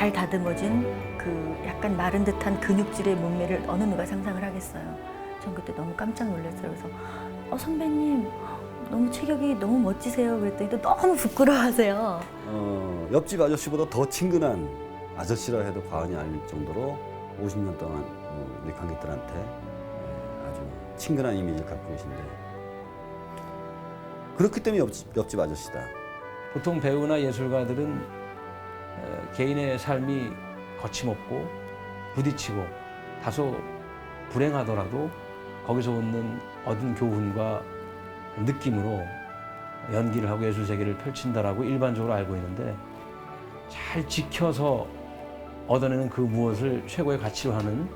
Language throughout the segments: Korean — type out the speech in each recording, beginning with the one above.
잘 다듬어진 그 약간 마른 듯한 근육질의 몸매를 어느 누가 상상을 하겠어요. 전 그때 너무 깜짝 놀랐어요. 그래서 선배님 너무 체격이 너무 멋지세요. 그랬더니 또 너무 부끄러워하세요. 옆집 아저씨보다 더 친근한 아저씨라 해도 과언이 아닐 정도로 50년 동안 우리 관객들한테 아주 친근한 이미지를 갖고 계신데 그렇기 때문에 옆집 아저씨다. 보통 배우나 예술가들은 개인의 삶이 거침없고 부딪히고 다소 불행하더라도 거기서 얻은 교훈과 느낌으로 연기를 하고 예술 세계를 펼친다라고 일반적으로 알고 있는데 잘 지켜서 얻어내는 그 무엇을 최고의 가치로 하는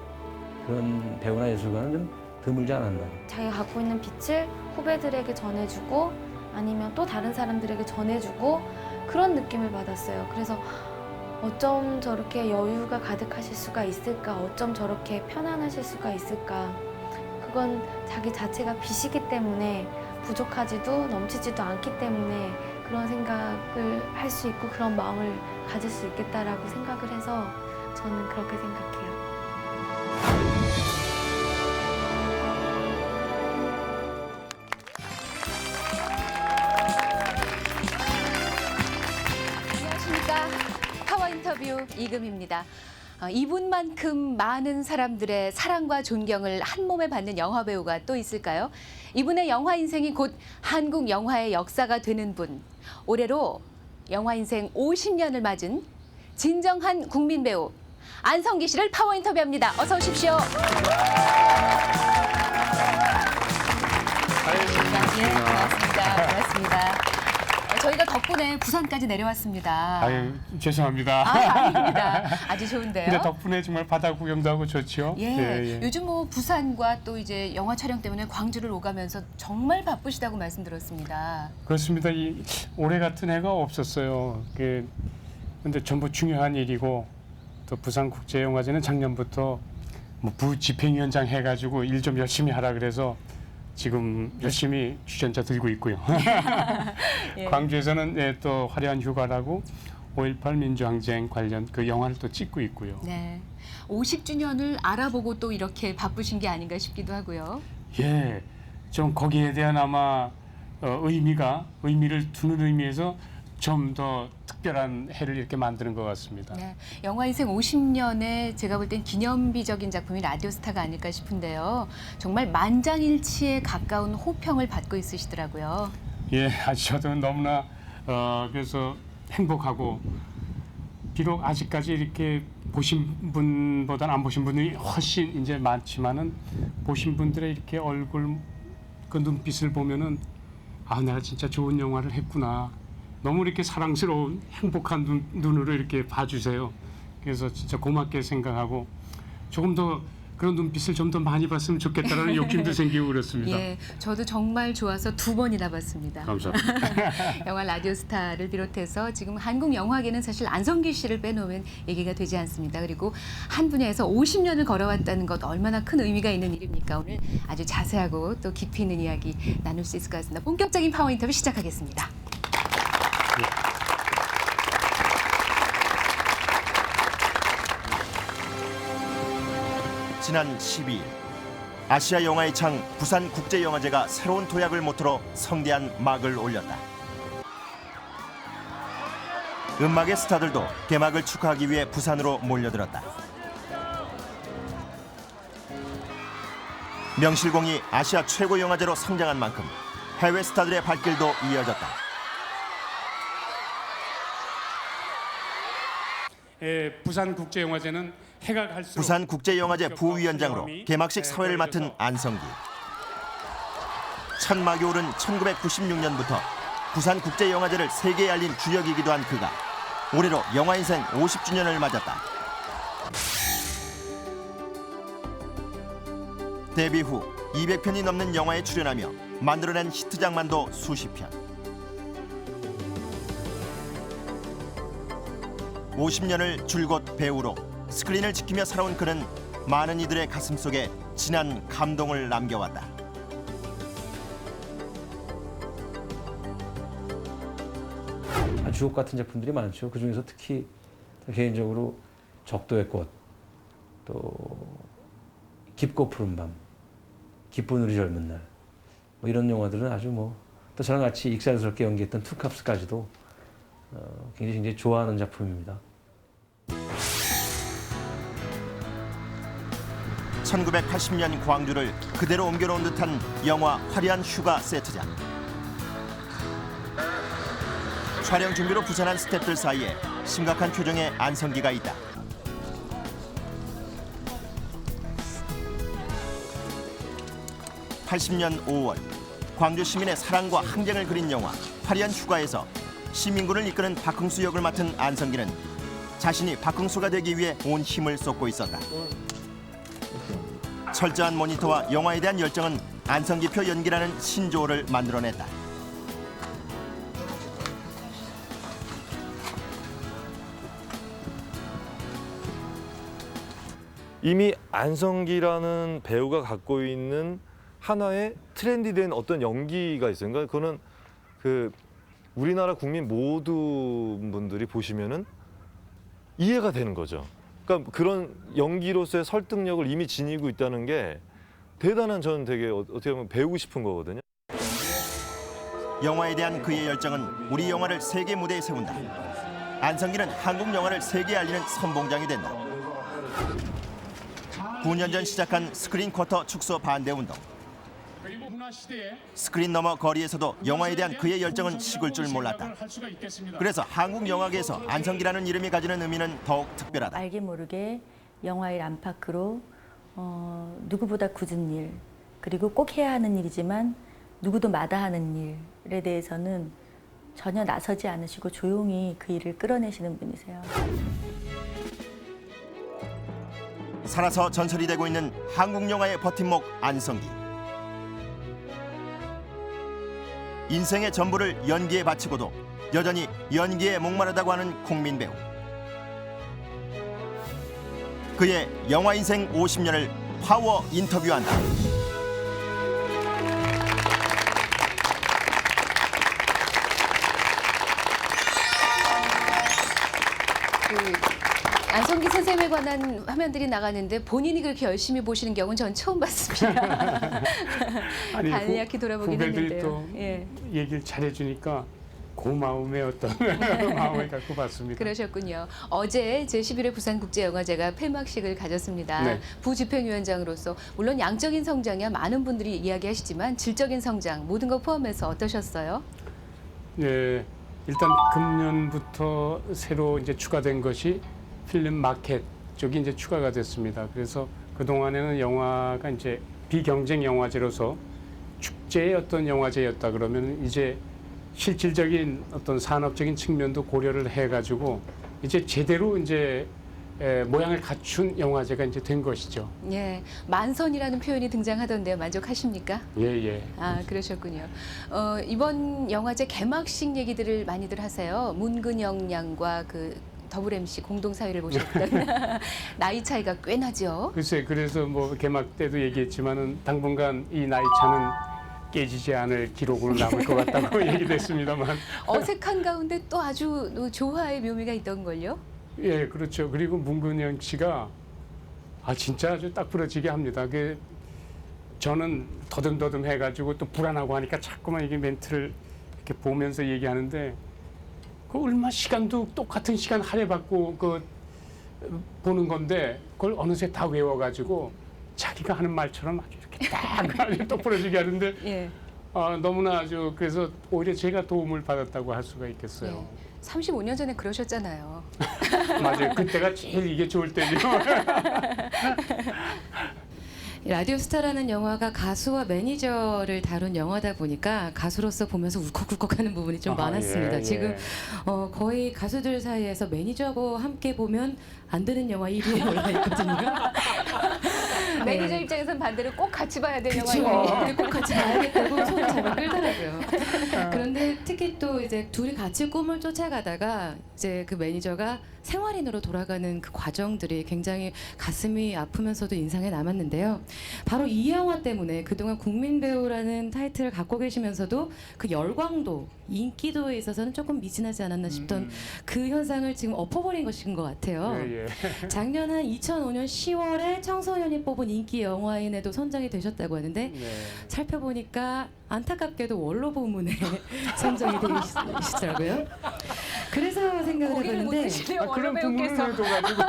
그런 배우나 예술가는 좀 드물지 않았나. 자기가 갖고 있는 빛을 후배들에게 전해주고 아니면 또 다른 사람들에게 전해주고 그런 느낌을 받았어요. 그래서 어쩜 저렇게 여유가 가득하실 수가 있을까? 어쩜 저렇게 편안하실 수가 있을까? 그건 자기 자체가 빛이기 때문에 부족하지도 넘치지도 않기 때문에 그런 생각을 할 수 있고 그런 마음을 가질 수 있겠다라고 생각을 해서 저는 그렇게 생각해요. 안녕하십니까. 파워 인터뷰 이금입니다. 이분만큼 많은 사람들의 사랑과 존경을 한 몸에 받는 영화배우가 또 있을까요? 이분의 영화 인생이 곧 한국 영화의 역사가 되는 분. 올해로 영화 인생 50년을 맞은 진정한 국민 배우 안성기 씨를 파워 인터뷰합니다. 어서 오십시오. 예, 고맙습니다. 반갑습니다. 저희가 덕분에 부산까지 내려왔습니다. 아유, 죄송합니다. 아닙니다. 아주 좋은데요. 근데 덕분에 정말 바다 구경도 하고 좋죠. 예, 요즘 뭐 부산과 또 이제 영화 촬영 때문에 광주를 오가면서 정말 바쁘시다고 말씀드렸습니다. 그렇습니다. 올해 같은 해가 없었어요. 근데 전부 중요한 일이고 또 부산국제영화제는 작년부터 뭐 부집행위원장 해가지고 일 좀 열심히 하라 그래서 지금 열심히 주전자 들고 있고요. 예. 광주에서는 또 화려한 휴가라고 5.18 민주항쟁 관련 그 영화를 또 찍고 있고요. 네, 50주년을 알아보고 또 이렇게 바쁘신 게 아닌가 싶기도 하고요. 예, 좀 거기에 대한 아마 의미를 두는 의미에서 좀 더 특별한 해를 이렇게 만드는 것 같습니다. 네, 영화 인생 50년에 제가 볼 땐 기념비적인 작품이 라디오스타가 아닐까 싶은데요. 정말 만장일치에 가까운 호평을 받고 있으시더라고요. 예, 아주 저도 너무나 그래서 행복하고 비록 아직까지 이렇게 보신 분보다는 안 보신 분이 훨씬 이제 많지만은 보신 분들의 이렇게 얼굴 그 눈빛을 보면은 아, 내가 진짜 좋은 영화를 했구나. 너무 이렇게 사랑스러운 행복한 눈으로 이렇게 봐주세요. 그래서 진짜 고맙게 생각하고 조금 더 그런 눈빛을 좀 더 많이 봤으면 좋겠다라는 욕심도 생기고 그렇습니다. 예, 저도 정말 좋아서 2번이나 봤습니다. 감사합니다. 영화 라디오스타를 비롯해서 지금 한국 영화계는 사실 안성기 씨를 빼놓으면 얘기가 되지 않습니다. 그리고 한 분야에서 50년을 걸어왔다는 것 얼마나 큰 의미가 있는 일입니까? 오늘 아주 자세하고 또 깊이 있는 이야기 나눌 수 있을 것 같습니다. 본격적인 파워 인터뷰 시작하겠습니다. 지난 12일 아시아 영화의 창 부산국제영화제가 새로운 도약을 모토로 성대한 막을 올렸다. 음악의 스타들도 개막을 축하하기 위해 부산으로 몰려들었다. 명실공히 아시아 최고 영화제로 성장한 만큼 해외 스타들의 발길도 이어졌다. 부산국제영화제는 해가 갈수록 부산국제영화제 부위원장으로 개막식 사회를 맡은 안성기. 첫 막이 오른 1996년부터 부산국제영화제를 세계에 알린 주역이기도 한 그가 올해로 영화인생 50주년을 맞았다. 데뷔 후 200편이 넘는 영화에 출연하며 만들어낸 히트작만도 수십 편. 50년을 줄곧 배우로 스크린을 지키며 살아온 그는 많은 이들의 가슴 속에 진한 감동을 남겨왔다. 주옥 같은 작품들이 많죠. 그중에서 특히 개인적으로 적도의 꽃, 또 깊고 푸른 밤, 기쁜 우리 젊은 날, 뭐 이런 영화들은 아주 또 저랑 같이 익살스럽게 연기했던 투캅스까지도 굉장히 좋아하는 작품입니다. 1980년 광주를 그대로 옮겨놓은 듯한 영화 화려한 휴가 세트장. 촬영 준비로 부산한 스태프들 사이에 심각한 표정의 안성기가 있다. (80년 5월) 광주 시민의 사랑과 항쟁을 그린 영화 화려한 휴가에서 시민군을 이끄는 박흥수 역을 맡은 안성기는 자신이 박흥수가 되기 위해 온 힘을 쏟고 있었다. 철저한 모니터와 영화에 대한 열정은 안성기표 연기라는 신조어를 만들어냈다. 이미 안성기라는 배우가 갖고 있는 하나의 트렌디된 어떤 연기가 있어요. 그러니까 그거는 우리나라 국민 모든 분들이 보시면은 이해가 되는 거죠. 그러니까 그런 연기로서의 설득력을 이미 지니고 있다는 게 대단한, 저는 되게 어떻게 보면 배우고 싶은 거거든요. 영화에 대한 그의 열정은 우리 영화를 세계 무대에 세운다. 안성기는 한국 영화를 세계에 알리는 선봉장이 된다. 9년 전 시작한 스크린 쿼터 축소 반대 운동. 스크린 너머 거리에서도 영화에 대한 그의 열정은 식을 줄 몰랐다. 그래서 한국 영화계에서 안성기라는 이름이 가지는 의미는 더욱 특별하다. 알게 모르게 영화의 안팎으로 누구보다 굳은 일, 그리고 꼭 해야 하는 일이지만 누구도 마다하는 일에 대해서는 전혀 나서지 않으시고 조용히 그 일을 끌어내시는 분이세요. 살아서 전설이 되고 있는 한국 영화의 버팀목 안성기. 인생의 전부를 연기에 바치고도 여전히 연기에 목마르다고 하는 국민 배우. 그의 영화 인생 50년을 파워 인터뷰한다. 안성기 선생님에 관한 화면들이 나가는데 본인이 그렇게 열심히 보시는 경우는 전 처음 봤습니다. 아니, 간략히 돌아보긴 후배들이 했는데요. 또 예. 얘기를 잘해주니까 고마움의 어떤 마음을 갖고 봤습니다. 그러셨군요. 어제 제11회 부산국제영화제가 폐막식을 가졌습니다. 네. 부집행위원장으로서 물론 양적인 성장이야 많은 분들이 이야기하시지만 질적인 성장 모든 거 포함해서 어떠셨어요? 네, 일단 금년부터 새로 이제 추가된 것이 필름 마켓 쪽이 이제 추가가 됐습니다. 그래서 그 동안에는 영화가 이제 비경쟁 영화제로서 축제의 어떤 영화제였다 그러면 이제 실질적인 어떤 산업적인 측면도 고려를 해가지고 이제 제대로 이제 모양을 갖춘 영화제가 이제 된 것이죠. 예, 만선이라는 표현이 등장하던데요. 만족하십니까? 예. 아, 그러셨군요. 이번 영화제 개막식 얘기들을 많이들 하세요. 문근영 양과 그 더블 MC 공동 사회를 보셨던 나이 차이가 꽤 나죠. 글쎄, 그래서 뭐 개막 때도 얘기했지만은 당분간 이 나이 차는 깨지지 않을 기록으로 남을 것 같다고 얘기도 했습니다만. 어색한 가운데 또 아주 조화의 묘미가 있던걸요? 예, 그렇죠. 그리고 문근영 씨가 진짜 아주 딱 부러지게 합니다. 저는 더듬더듬 해가지고 또 불안하고 하니까 자꾸만 이게 멘트를 이렇게 보면서 얘기하는데 얼마 시간도 똑같은 시간 할애받고 보는 건데 그걸 어느새 다 외워가지고 자기가 하는 말처럼 아주 이렇게 딱 아주 똑부러지게 하는데 예. 너무나 아주 그래서 오히려 제가 도움을 받았다고 할 수가 있겠어요. 예. 35년 전에 그러셨잖아요. 맞아요. 그때가 제일 이게 좋을 때죠. 라디오스타라는 영화가 가수와 매니저를 다룬 영화다 보니까 가수로서 보면서 울컥울컥하는 부분이 좀 많았습니다. 예. 지금 거의 가수들 사이에서 매니저하고 함께 보면 안 되는 영화 1위에 올라 있거든요. 매니저 입장에서는 반대로 꼭 같이 봐야 되는 그렇죠. 영화예요. 근데 꼭 같이 봐야겠다고 손을 잡아 끌더라고요. 그런데 특히 또 이제 둘이 같이 꿈을 쫓아가다가 이제 그 매니저가 생활인으로 돌아가는 그 과정들이 굉장히 가슴이 아프면서도 인상에 남았는데요. 바로 이 영화 때문에 그동안 국민 배우라는 타이틀을 갖고 계시면서도 그 열광도, 인기도에 있어서는 조금 미진하지 않았나 싶던 그 현상을 지금 엎어버린 것인 것 같아요. 예, 예. 작년 한 2005년 10월에 청소년이 뽑은 인기 영화인에도 선정이 되셨다고 하는데 네. 살펴보니까 안타깝게도 원로 부문에 선정이 되시더라고요. 그래서 생각을 해봤는데 그런 부분을 해둬가지고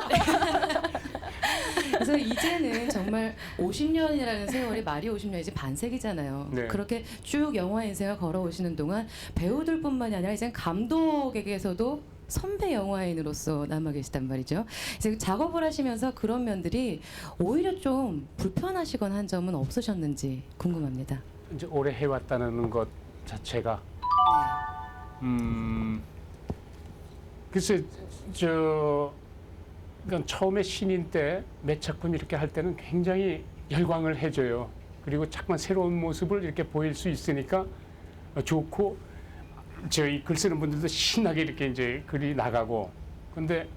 그래서 이제는 정말 50년이라는 세월이 말이 50년이지 반세기잖아요. 네. 그렇게 쭉 영화 인생을 걸어오시는 동안 배우들뿐만이 아니라 이제 감독에게서도 선배 영화인으로서 남아 계시단 말이죠. 이제 작업을 하시면서 그런 면들이 오히려 좀 불편하시거나 한 점은 없으셨는지 궁금합니다. 이제 오래 해왔다는 것 자체가 글쎄 그러니까 처음에 신인 때 몇 작품 이렇게 할 때는 굉장히 열광을 해줘요. 그리고 자꾸만 새로운 모습을 이렇게 보일 수 있으니까 좋고 저희 글 쓰는 분들도 신나게 이렇게 이제 글이 나가고 근데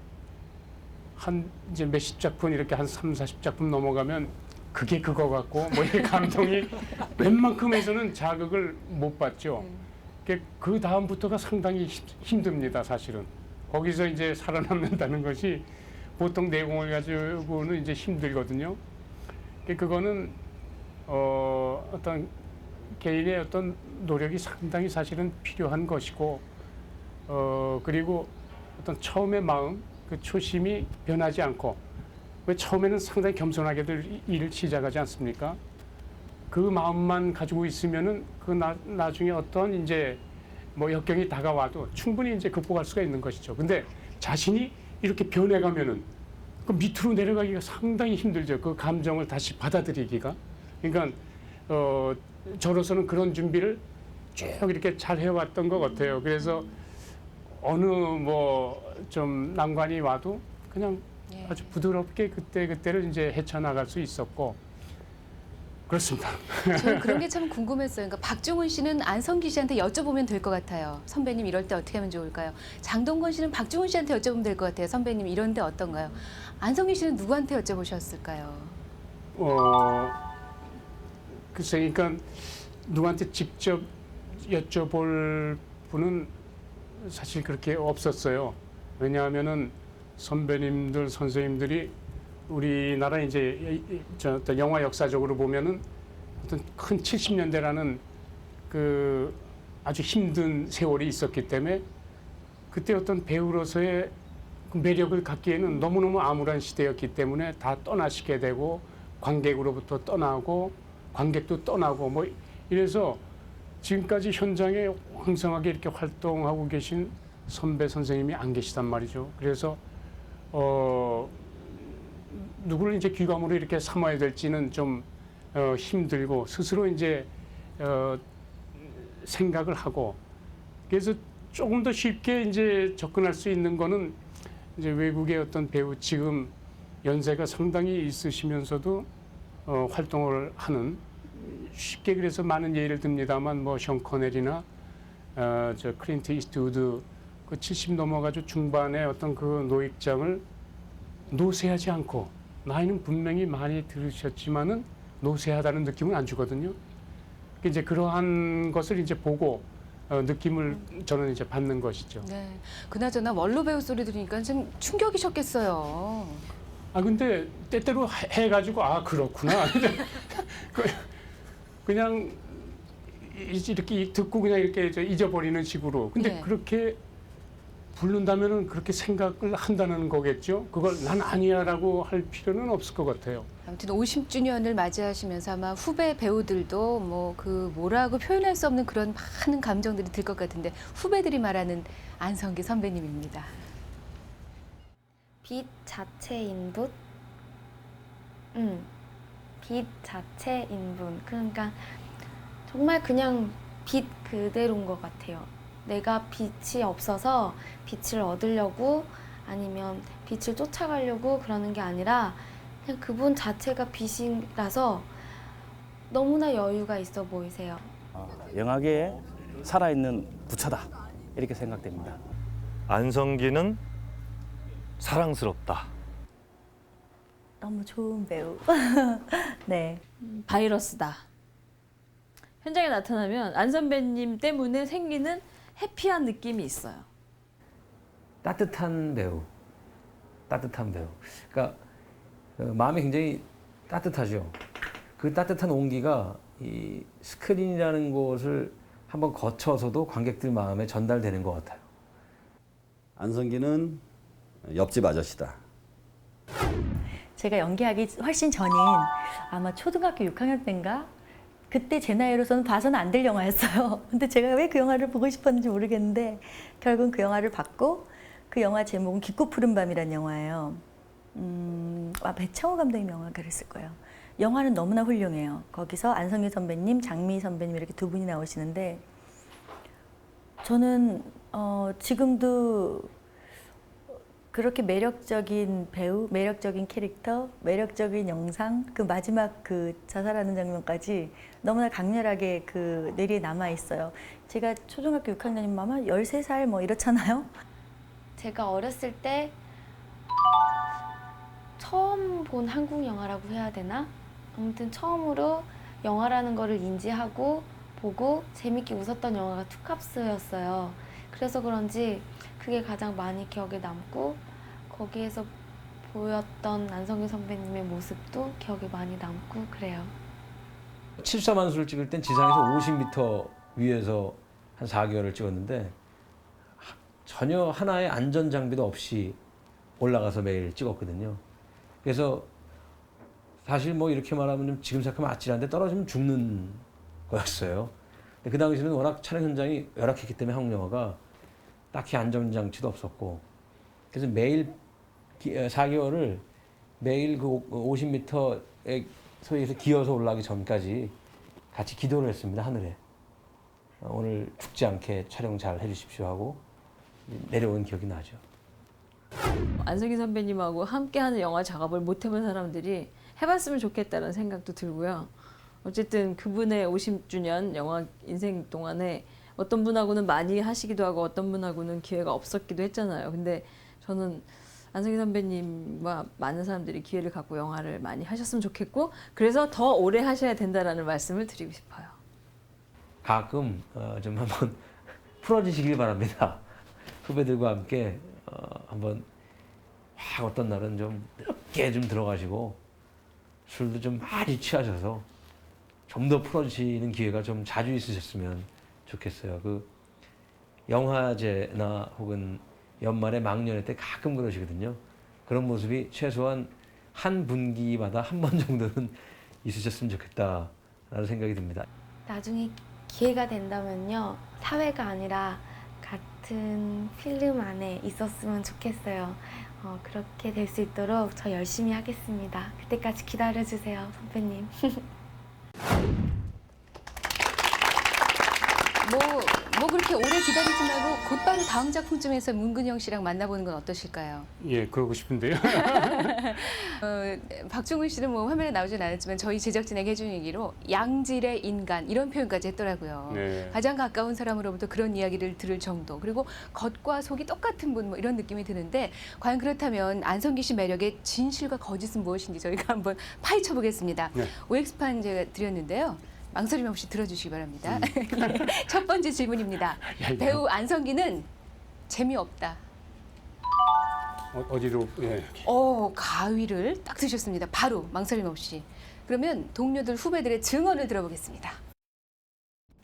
한 이제 몇십 작품 이렇게 한 3, 40작품 넘어가면 그게 그거 같고 뭐 이 감동이 웬만큼에서는 자극을 못 받죠. 그 다음부터가 상당히 힘듭니다, 사실은. 거기서 이제 살아남는다는 것이 보통 내공을 가지고는 이제 힘들거든요. 그거는 어떤 개인의 어떤 노력이 상당히 사실은 필요한 것이고, 그리고 어떤 처음의 마음, 그 초심이 변하지 않고, 왜 처음에는 상당히 겸손하게들 일을 시작하지 않습니까? 그 마음만 가지고 있으면은 그 나중에 어떤 이제 뭐 역경이 다가와도 충분히 이제 극복할 수가 있는 것이죠. 근데 자신이 이렇게 변해가면은 그 밑으로 내려가기가 상당히 힘들죠. 그 감정을 다시 받아들이기가. 그러니까 저로서는 그런 준비를 쭉 이렇게 잘 해왔던 것 같아요. 그래서 어느 뭐 좀 난관이 와도 그냥 아주 부드럽게 그때를 이제 헤쳐나갈 수 있었고 그렇습니다. 저는 그런 게 참 궁금했어요. 그러니까 박중훈 씨는 안성기 씨한테 여쭤보면 될 것 같아요. 선배님 이럴 때 어떻게 하면 좋을까요? 장동건 씨는 박중훈 씨한테 여쭤보면 될 것 같아요. 선배님 이런 데 어떤가요? 안성기 씨는 누구한테 여쭤보셨을까요? 글쎄, 그러니까 누구한테 직접 여쭤볼 분은 사실 그렇게 없었어요. 왜냐하면은 선배님들, 선생님들이 우리나라 이제 어떤 영화 역사적으로 보면은 어떤 큰 70년대라는 그 아주 힘든 세월이 있었기 때문에 그때 어떤 배우로서의 그 매력을 갖기에는 너무너무 암울한 시대였기 때문에 다 떠나시게 되고 관객으로부터 떠나고 관객도 떠나고 뭐 이래서 지금까지 현장에 왕성하게 이렇게 활동하고 계신 선배 선생님이 안 계시단 말이죠. 그래서 누구를 이제 귀감으로 이렇게 삼아야 될지는 좀 힘들고 스스로 이제 생각을 하고 그래서 조금 더 쉽게 이제 접근할 수 있는 거는 이제 외국의 어떤 배우 지금 연세가 상당히 있으시면서도 활동을 하는 쉽게 그래서 많은 예를 듭니다만 뭐 션 코넬이나 저 클린트 이스트우드 그 70 넘어가지고 중반에 어떤 그 노입장을 노쇠하지 않고 나이는 분명히 많이 들으셨지만은 노쇠하다는 느낌은 안 주거든요. 이제 그러한 것을 이제 보고 느낌을 저는 이제 받는 것이죠. 네. 그나저나 원로 배우 소리 들으니까 좀 충격이셨겠어요. 아 근데 때때로 해가지고 아 그렇구나. 그냥 이렇게 듣고 그냥 이렇게 잊어버리는 식으로. 근데 네. 그렇게 부른다면은 그렇게 생각을 한다는 거겠죠. 그걸 난 아니야라고 할 필요는 없을 것 같아요. 아무튼 50주년을 맞이하시면서 아마 후배 배우들도 뭐 그 뭐라고 표현할 수 없는 그런 많은 감정들이 들 것 같은데 후배들이 말하는 안성기 선배님입니다. 빛 자체인 분? 빛 자체인 분. 그러니까 정말 그냥 빛 그대로인 것 같아요. 내가 빛이 없어서 빛을 얻으려고 아니면 빛을 쫓아가려고 그러는 게 아니라 그냥 그분 자체가 빛이라서 너무나 여유가 있어 보이세요. 영화계에 살아있는 부처다 이렇게 생각됩니다. 안성기는 사랑스럽다. 너무 좋은 배우. 네. 바이러스다. 현장에 나타나면 안 선배님 때문에 생기는 해피한 느낌이 있어요. 따뜻한 배우. 그러니까 마음이 굉장히 따뜻하죠. 그 따뜻한 온기가 이 스크린이라는 곳을 한번 거쳐서도 관객들 마음에 전달되는 것 같아요. 안성기는 옆집 아저씨다. 제가 연기하기 훨씬 전인 아마 초등학교 6학년 때인가? 그때 제 나이로서는 봐서는 안 될 영화였어요. 근데 제가 왜 그 영화를 보고 싶었는지 모르겠는데 결국은 그 영화를 봤고 그 영화 제목은 깊고 푸른 밤이라는 영화예요. 배창호 감독님 영화가 그랬을 거예요. 영화는 너무나 훌륭해요. 거기서 안성기 선배님, 장미 선배님 이렇게 두 분이 나오시는데 저는 지금도 그렇게 매력적인 배우, 매력적인 캐릭터, 매력적인 영상, 그 마지막 그 자살하는 장면까지 너무나 강렬하게 그 뇌리에 남아 있어요. 제가 초등학교 6학년이면 아마 13살 뭐 이렇잖아요. 제가 어렸을 때 처음 본 한국 영화라고 해야 되나? 아무튼 처음으로 영화라는 거를 인지하고 보고 재밌게 웃었던 영화가 투캅스였어요. 그래서 그런지 그게 가장 많이 기억에 남고 거기에서 보였던 안성기 선배님의 모습도 기억에 많이 남고 그래요. 74만수를 찍을 땐 지상에서 50m 위에서 한 4개월을 찍었는데 전혀 하나의 안전 장비도 없이 올라가서 매일 찍었거든요. 그래서 사실 뭐 이렇게 말하면 좀 지금 생각하면 아찔한데 떨어지면 죽는 거였어요. 근데 그 당시에는 워낙 촬영 현장이 열악했기 때문에 한국 영화가 딱히 안전장치도 없었고 그래서 매일 4개월을 매일 그 50m에 소위에서 기어서 올라가기 전까지 같이 기도를 했습니다. 하늘에. 오늘 죽지 않게 촬영 잘 해주십시오 하고 내려온 기억이 나죠. 안성기 선배님하고 함께하는 영화 작업을 못 해본 사람들이 해봤으면 좋겠다는 생각도 들고요. 어쨌든 그분의 50주년 영화 인생 동안에 어떤 분하고는 많이 하시기도 하고 어떤 분하고는 기회가 없었기도 했잖아요. 근데 저는 안성기 선배님과 많은 사람들이 기회를 갖고 영화를 많이 하셨으면 좋겠고 그래서 더 오래 하셔야 된다라는 말씀을 드리고 싶어요. 가끔 좀 한번 풀어주시길 바랍니다. 후배들과 함께 한번 확 어떤 날은 좀 늦게 좀 들어가시고 술도 좀 많이 취하셔서 좀 더 풀어주시는 기회가 좀 자주 있으셨으면 좋겠어요. 그 영화제나 혹은 연말에 막년회 때 가끔 그러시거든요. 그런 모습이 최소한 한 분기마다 한 번 정도는 있으셨으면 좋겠다라는 생각이 듭니다. 나중에 기회가 된다면요. 사회가 아니라 같은 필름 안에 있었으면 좋겠어요. 그렇게 될 수 있도록 저 열심히 하겠습니다. 그때까지 기다려주세요, 선배님. 뭐 그렇게 오래 기다리지 말고 곧바로 다음 작품쯤에서 문근영 씨랑 만나보는 건 어떠실까요? 예, 그러고 싶은데요. 박중훈 씨는 뭐 화면에 나오진 않았지만 저희 제작진에게 해준 얘기로 양질의 인간 이런 표현까지 했더라고요. 네. 가장 가까운 사람으로부터 그런 이야기를 들을 정도 그리고 겉과 속이 똑같은 분 뭐 이런 느낌이 드는데 과연 그렇다면 안성기 씨 매력의 진실과 거짓은 무엇인지 저희가 한번 파헤쳐 보겠습니다. 네. OX판 제가 드렸는데요. 망설임 없이 들어주시기 바랍니다. 예. 첫 번째 질문입니다. 배우 안성기는 재미없다. 어디로? 예. 가위를 딱 드셨습니다. 바로 망설임 없이. 그러면 동료들 후배들의 증언을 들어보겠습니다.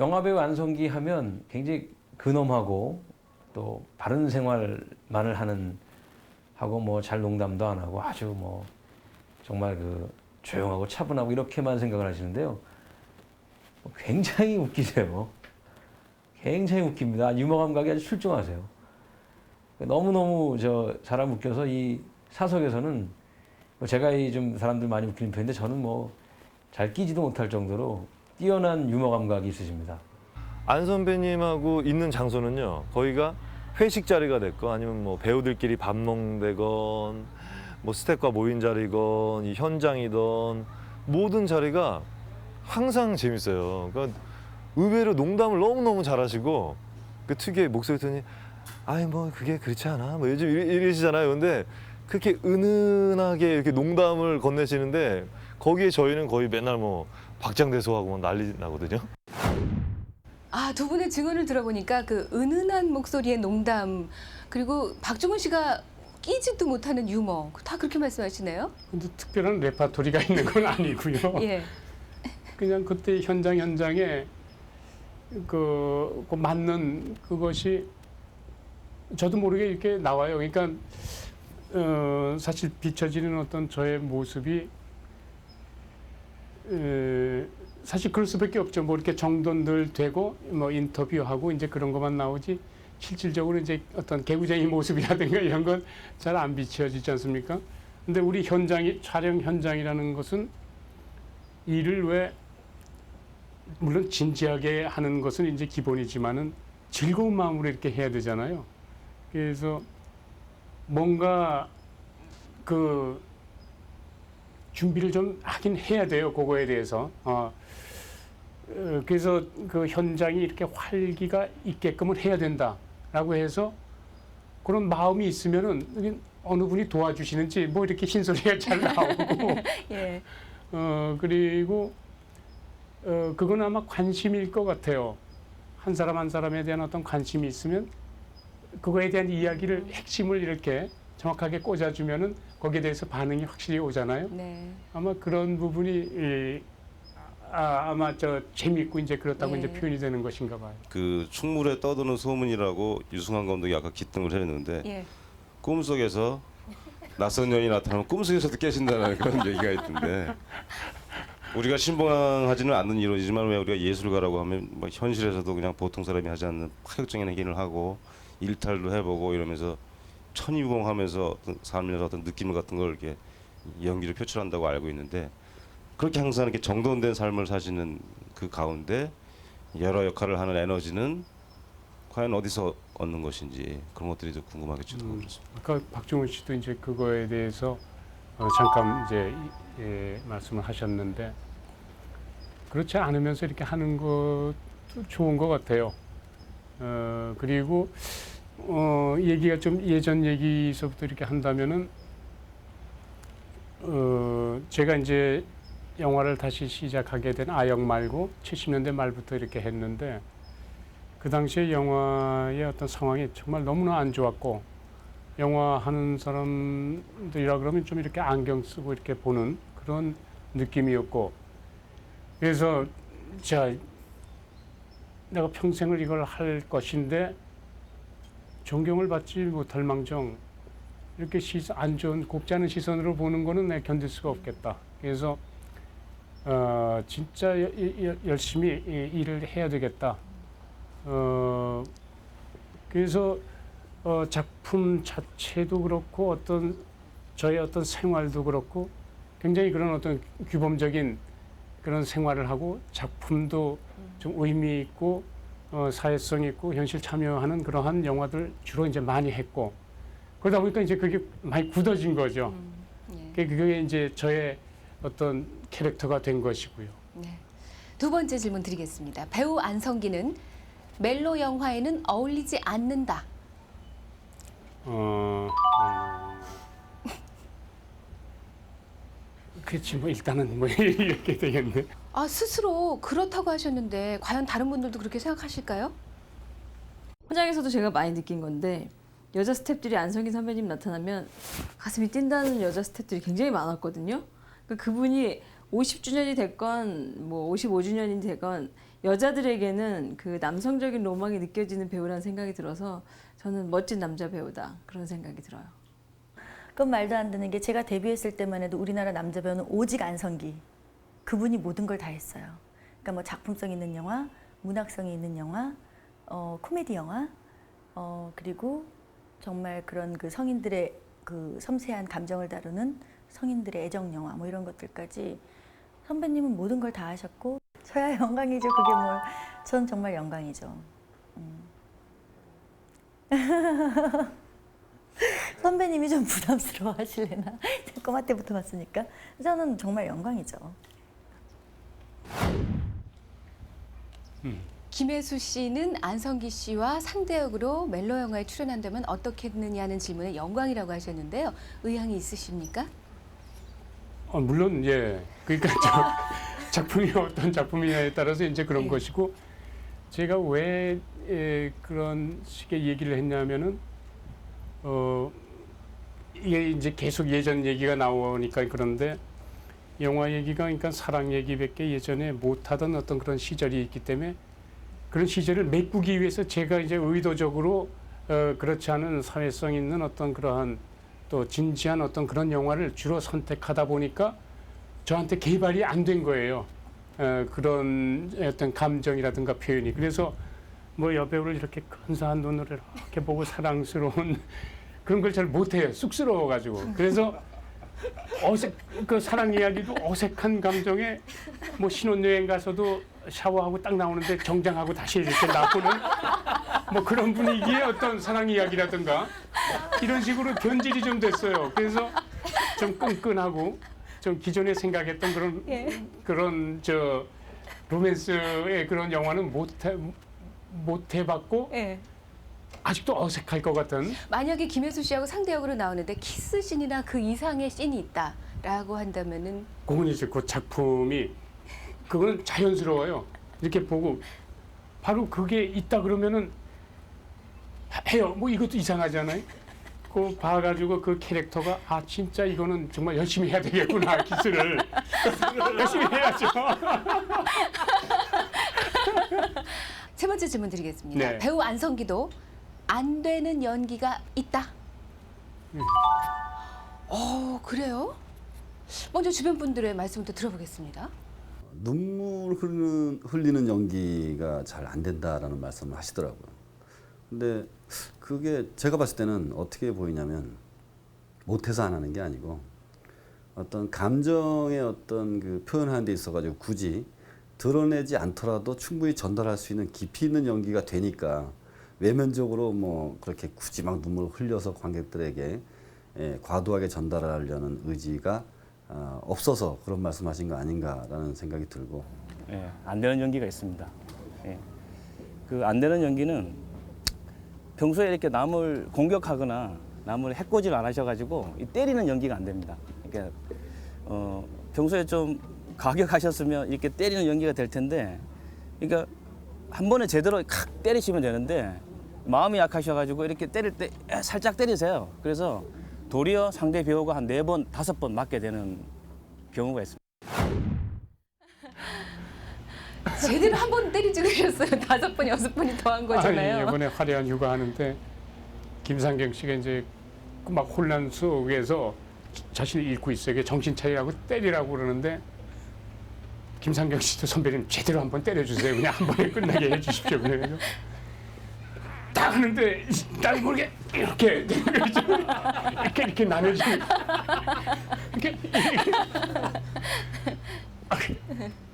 영화배우 안성기 하면 굉장히 근엄하고 또 바른 생활만을 하고 뭐 잘 농담도 안 하고 아주 뭐 정말 그 조용하고 차분하고 이렇게만 생각을 하시는데요. 굉장히 웃기세요. 굉장히 웃깁니다. 유머 감각이 아주 출중하세요. 너무너무 사람 웃겨서 이 사석에서는 제가 좀 사람들 많이 웃기는 편인데 저는 뭐 잘 끼지도 못할 정도로 뛰어난 유머 감각이 있으십니다. 안 선배님하고 있는 장소는요. 거기가 회식 자리가 됐건 아니면 뭐 배우들끼리 밥 먹는데건 뭐 스태프가 모인 자리건 이 현장이던 모든 자리가 항상 재밌어요. 그러니까 의외로 농담을 너무너무 잘하시고 그 특유의 목소리 톤이 아이 뭐 그게 그렇지 않아 뭐 요즘 이러시잖아요. 근데 그렇게 은은하게 이렇게 농담을 건네시는데 거기에 저희는 거의 맨날 뭐 박장대소하고 막 난리 나거든요. 아, 두 분의 증언을 들어보니까 그 은은한 목소리의 농담 그리고 박중훈 씨가 끼지도 못하는 유머 다 그렇게 말씀하시네요. 근데 특별한 레파토리가 있는 건 아니고요. 예. 그냥 그때 현장에 그 맞는 그것이 저도 모르게 이렇게 나와요. 그러니까 사실 비춰지는 어떤 저의 모습이 사실 그럴 수밖에 없죠. 뭐 이렇게 정돈들 되고 뭐 인터뷰하고 이제 그런 것만 나오지 실질적으로 이제 어떤 개구쟁이 모습이라든가 이런 건 잘 안 비춰지지 않습니까? 근데 우리 촬영 현장이라는 것은 일을 왜 물론 진지하게 하는 것은 이제 기본이지만은 즐거운 마음으로 이렇게 해야 되잖아요. 그래서 뭔가 그 준비를 좀 하긴 해야 돼요. 그거에 대해서. 그래서 그 현장이 이렇게 활기가 있게끔은 해야 된다라고 해서 그런 마음이 있으면은 어느 분이 도와주시는지 뭐 이렇게 흰소리가 잘 나오고. 예. 그리고 그건 아마 관심일 것 같아요. 한 사람 한 사람에 대한 어떤 관심이 있으면 그거에 대한 이야기를 핵심을 이렇게 정확하게 꽂아주면은 거기에 대해서 반응이 확실히 오잖아요. 네. 아마 그런 부분이 아마 저 재미있고 이제 그렇다고 예. 이제 표현이 되는 것인가 봐요. 그 충무로에 떠도는 소문이라고 유승환 감독이 아까 기등을 했는데 예. 꿈속에서 낯선 년이 나타나면 꿈속에서도 깨신다는 그런 얘기가 있던데 우리가 신봉하지는 않는 이론이지만 왜 우리가 예술가라고 하면 뭐 현실에서도 그냥 보통 사람이 하지 않는 파격적인 행위를 하고 일탈도 해보고 이러면서 천이무봉하면서 어떤 삶에서 어떤 느낌 같은 걸 이렇게 연기를 표출한다고 알고 있는데 그렇게 항상 이렇게 정돈된 삶을 사시는 그 가운데 여러 역할을 하는 에너지는 과연 어디서 얻는 것인지 그런 것들이 좀 궁금하겠죠. 아까 박중훈 씨도 이제 그거에 대해서 잠깐 이제 말씀을 하셨는데 그렇지 않으면서 이렇게 하는 것도 좋은 것 같아요. 그리고 얘기가 좀 예전 얘기서부터 이렇게 한다면은 제가 이제 영화를 다시 시작하게 된 아역 말고 70년대 말부터 이렇게 했는데 그 당시에 영화의 어떤 상황이 정말 너무나 안 좋았고 영화 하는 사람들이라 그러면 좀 이렇게 안경 쓰고 이렇게 보는 그런 느낌이었고 그래서 자 내가 평생을 이걸 할 것인데 존경을 받지 못할 망정 이렇게 안 좋은 곱지 않은 시선으로 보는 거는 내가 견딜 수가 없겠다. 그래서 진짜 열심히 일을 해야 되겠다. 그래서 작품 자체도 그렇고 어떤 저의 어떤 생활도 그렇고 굉장히 그런 어떤 규범적인 그런 생활을 하고 작품도 좀 의미 있고 사회성 있고 현실 참여하는 그러한 영화들 주로 이제 많이 했고 그러다 보니까 이제 그게 많이 굳어진 거죠. 예. 그게 이제 저의 어떤 캐릭터가 된 것이고요. 네. 두 번째 질문 드리겠습니다. 배우 안성기는 멜로 영화에는 어울리지 않는다. 그렇지 뭐 일단은 뭐 이렇게 되겠네. 아, 스스로 그렇다고 하셨는데 과연 다른 분들도 그렇게 생각하실까요? 현장에서도 제가 많이 느낀 건데 여자 스태프들이 안성기 선배님 나타나면 가슴이 뛴다는 여자 스태프들이 굉장히 많았거든요. 그러니까 그분이 50주년이 됐건 뭐 55주년이 됐건 여자들에게는 그 남성적인 로망이 느껴지는 배우라는 생각이 들어서 저는 멋진 남자 배우다 그런 생각이 들어요. 그건 말도 안 되는 게 제가 데뷔했을 때만 해도 우리나라 남자 배우는 오직 안성기. 그분이 모든 걸 다 했어요. 그러니까 뭐 작품성 있는 영화, 문학성이 있는 영화, 코미디 영화, 그리고 정말 그런 그 성인들의 그 섬세한 감정을 다루는 성인들의 애정 영화 뭐 이런 것들까지 선배님은 모든 걸 다 하셨고 저야 영광이죠. 그게 뭘 전 정말 영광이죠. 선배님이 좀 부담스러워 하실래나? 꼬마 때부터 봤으니까 저는 정말 영광이죠. 김혜수 씨는 안성기 씨와 상대역으로 멜로 영화에 출연한다면 어떻겠느냐는 질문에 영광이라고 하셨는데요. 의향이 있으십니까? 물론 예. 그러니까 작품이 어떤 작품이냐에 따라서 이제 그런 예. 것이고 제가 왜 그런 식의 얘기를 했냐면은 이게 이제 계속 예전 얘기가 나오니까 그런데 영화 얘기가 그러니까 사랑 얘기밖에 예전에 못하던 어떤 그런 시절이 있기 때문에 그런 시절을 메꾸기 위해서 제가 이제 의도적으로 그렇지 않은 사회성 있는 어떤 그러한 또 진지한 어떤 그런 영화를 주로 선택하다 보니까 저한테 개발이 안 된 거예요. 그런 어떤 감정이라든가 표현이. 그래서 뭐 여배우를 이렇게 근사한 눈으로 이렇게 보고 사랑스러운 그런 걸 잘 못해요. 쑥스러워가지고. 그래서 그 사랑 이야기도 어색한 감정에 뭐 신혼여행 가서도 샤워하고 딱 나오는데 정장하고 다시 이렇게 나오는 뭐 그런 분위기의 어떤 사랑 이야기라든가 이런 식으로 변질이 좀 됐어요. 그래서 좀 끈끈하고 좀 기존에 생각했던 그런 저 로맨스의 그런 영화는 못 해봤고 아직도 어색할 것 같은. 만약에 김혜수 씨하고 상대역으로 나오는데 키스씬이나 그 이상의 씬이 있다라고 한다면은 그건 이제 그 작품이 그건 자연스러워요. 이렇게 보고 바로 그게 있다 그러면은 해요. 뭐 이것도 이상하잖아요. 그 봐가지고 그 캐릭터가 아 진짜 이거는 정말 열심히 해야 되겠구나 키스를 열심히 해야죠. 세 번째 질문 드리겠습니다. 네. 배우 안성기도 안 되는 연기가 있다. 그래요? 먼저 주변 분들의 말씀부터 들어보겠습니다. 눈물 흘리는 연기가 잘 안 된다라는 말씀을 하시더라고요. 근데 그게 제가 봤을 때는 어떻게 보이냐면 못해서 안 하는 게 아니고 어떤 감정의 어떤 그 표현하는 데 있어가지고 굳이 드러내지 않더라도 충분히 전달할 수 있는 깊이 있는 연기가 되니까 외면적으로 뭐 그렇게 굳이 막 눈물을 흘려서 관객들에게 과도하게 전달하려는 의지가 없어서 그런 말씀하신 거 아닌가라는 생각이 들고. 예, 안 되는 연기가 있습니다. 예. 그 안 되는 연기는 평소에 이렇게 남을 공격하거나 남을 해코지를 안 하셔가지고 이 때리는 연기가 안 됩니다. 그러니까 평소에 좀 가격하셨으면 이렇게 때리는 연기가 될 텐데, 그러니까 한 번에 제대로 칵 때리시면 되는데 마음이 약하셔가지고 이렇게 때릴 때 살짝 때리세요. 그래서 도리어 상대 배우가 한 4번, 5번 맞게 되는 경우가 있습니다. 제대로 한 번 때리지 그러셨어요. 5번, 6번이 더한 거잖아요. 아니, 이번에 화려한 휴가 하는데 김상경 씨가 이제 막 혼란 속에서 자신을 잃고 있어요. 이게 정신 차리라고 때리라고 그러는데 김상경 씨도 선배님 제대로 한번 때려주세요. 그냥 한 번에 끝나게 해주십시오. 그래서 딱 하는데 날 모르게 이렇게 이렇게 나눠지는 이렇게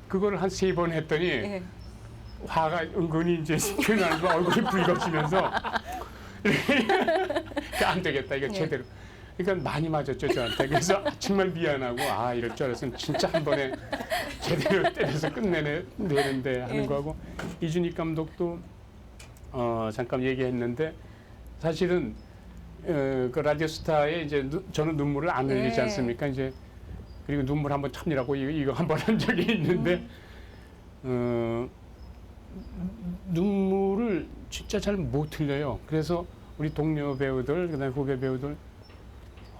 그걸 한 3번 했더니 화가 은근히 이제 표현하면서 얼굴이 붉어지면서 안 되겠다 이거 제대로. 그러니까 많이 맞았죠 저한테. 그래서 정말 미안하고 아 이럴 줄 알았으면 진짜 한 번에 제대로 때려서 끝내는데 하는 거하고 이준익 감독도 잠깐 얘기했는데 사실은 그 라디오스타에 이제 저는 눈물을 안 흘리지 않습니까? 이제 그리고 눈물 한번 참느라고 이거 한 번 한 적이 있는데 눈물을 진짜 잘 못 흘려요. 그래서 우리 동료 배우들 그다음에 후배 배우들